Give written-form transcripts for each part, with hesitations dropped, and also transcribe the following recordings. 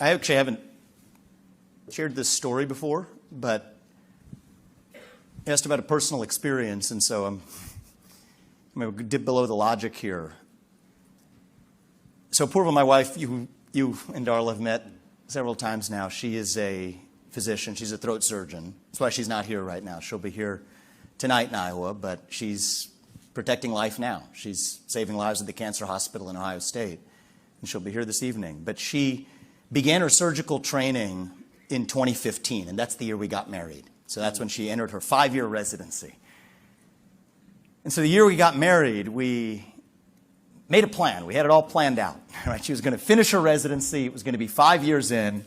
I actually haven't shared this story before, but you asked about a personal experience, and so I'm going to dip below the logic here. So Purva, my wife, you and Darla have met several times now. She is a physician. She's a throat surgeon. That's why she's not here right now. She'll be here tonight in Iowa, but she's protecting life now. She's saving lives at the cancer hospital in Ohio State, and she'll be here this evening. But she began her surgical training in 2015, and that's the year we got married. So that's when she entered her 5-year residency. And so the year we got married, we made a plan. We had it all planned out. Right? She was going to finish her residency. It was going to be 5 years in.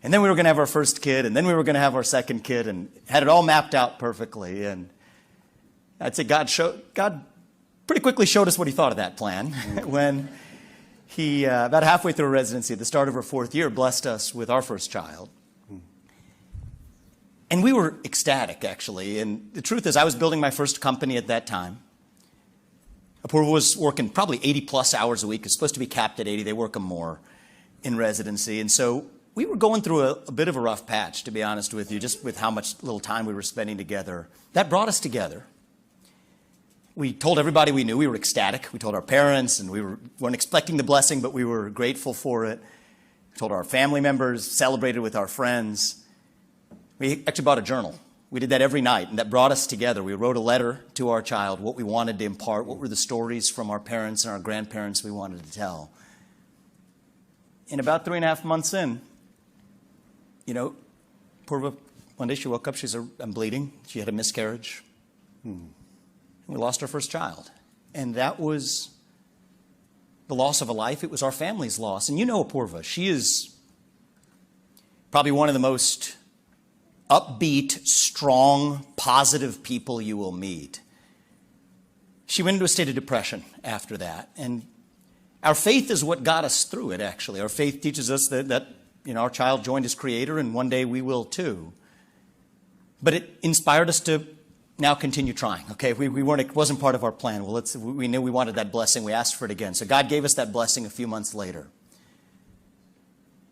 And then we were going to have our first kid, and then we were going to have our second kid, and had it all mapped out perfectly. And I'd say God pretty quickly showed us what he thought of that plan when he, about halfway through her residency, at the start of her 4th year, blessed us with our first child. And we were ecstatic, actually. And the truth is, I was building my first company at that time. Apurva was working probably 80-plus hours a week. It's supposed to be capped at 80. They work them more in residency. And so we were going through a bit of a rough patch, to be honest with you, just with how much little time we were spending together. That brought us together. We told everybody we knew. We were ecstatic. We told our parents, and we weren't expecting the blessing, but we were grateful for it. We told our family members, celebrated with our friends. We actually bought a journal. We did that every night, and that brought us together. We wrote a letter to our child, what we wanted to impart, what were the stories from our parents and our grandparents we wanted to tell. And about 3.5 months in, Purva, one day she woke up, she said, I'm bleeding. She had a miscarriage. And we lost our first child. And that was the loss of a life. It was our family's loss. And you know Purva, she is probably one of the most upbeat, strong, positive people you will meet. She went into a state of depression after that. And our faith is what got us through it, actually. Our faith teaches us that our child joined his creator, and one day we will too. But it inspired us to now continue trying. Okay, it wasn't part of our plan. Well, we knew we wanted that blessing. We asked for it again. So God gave us that blessing a few months later.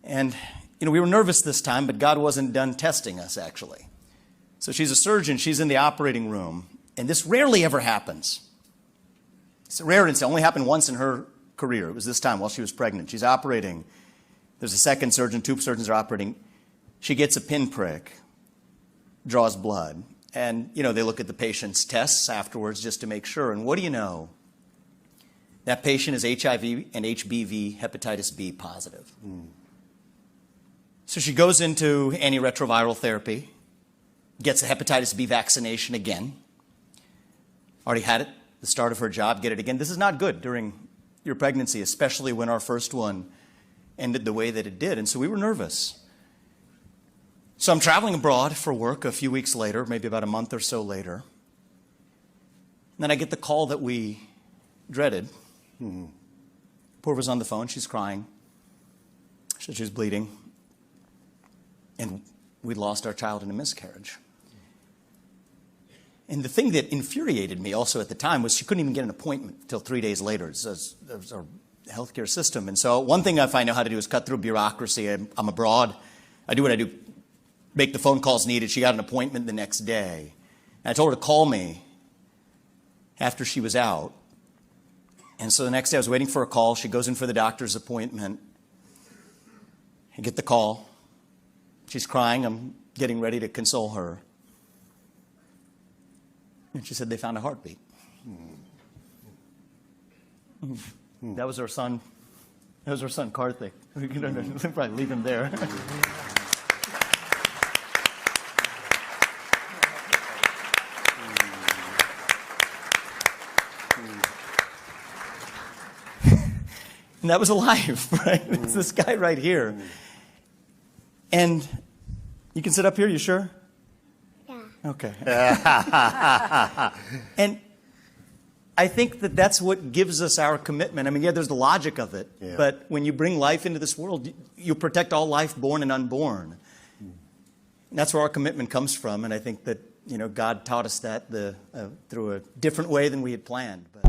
And we were nervous this time, but God wasn't done testing us, actually. So she's a surgeon. She's in the operating room. And this rarely ever happens. It's a rare incident. It only happened once in her career. It was this time while she was pregnant. She's operating. There's a second surgeon. 2 surgeons are operating. She gets a pinprick, draws blood. And, they look at the patient's tests afterwards just to make sure. And what do you know? That patient is HIV and HBV hepatitis B positive. So she goes into antiretroviral therapy, gets a hepatitis B vaccination again. Already had it, the start of her job, get it again. This is not good during your pregnancy, especially when our first one ended the way that it did. And so we were nervous. So I'm traveling abroad for work a few weeks later, maybe about a month or so later. And then I get the call that we dreaded. Purva's on the phone. She's crying. She said she was bleeding. And we'd lost our child in a miscarriage. And the thing that infuriated me also at the time was she couldn't even get an appointment until 3 days later. It was our healthcare system. And so one thing I know how to do is cut through bureaucracy. I'm abroad. I do what I do. Make the phone calls needed. She got an appointment the next day. And I told her to call me after she was out. And so the next day I was waiting for a call. She goes in for the doctor's appointment. I get the call. She's crying. I'm getting ready to console her. And she said they found a heartbeat. That was our son. That was our son, Karthik. We can probably leave him there. And that was alive, right? It's this guy right here. And you can sit up here, you sure? Yeah. Okay. And I think that's what gives us our commitment. I mean, yeah, there's the logic of it. Yeah. But when you bring life into this world, you protect all life, born and unborn. And that's where our commitment comes from. And I think that, God taught us that through a different way than we had planned. But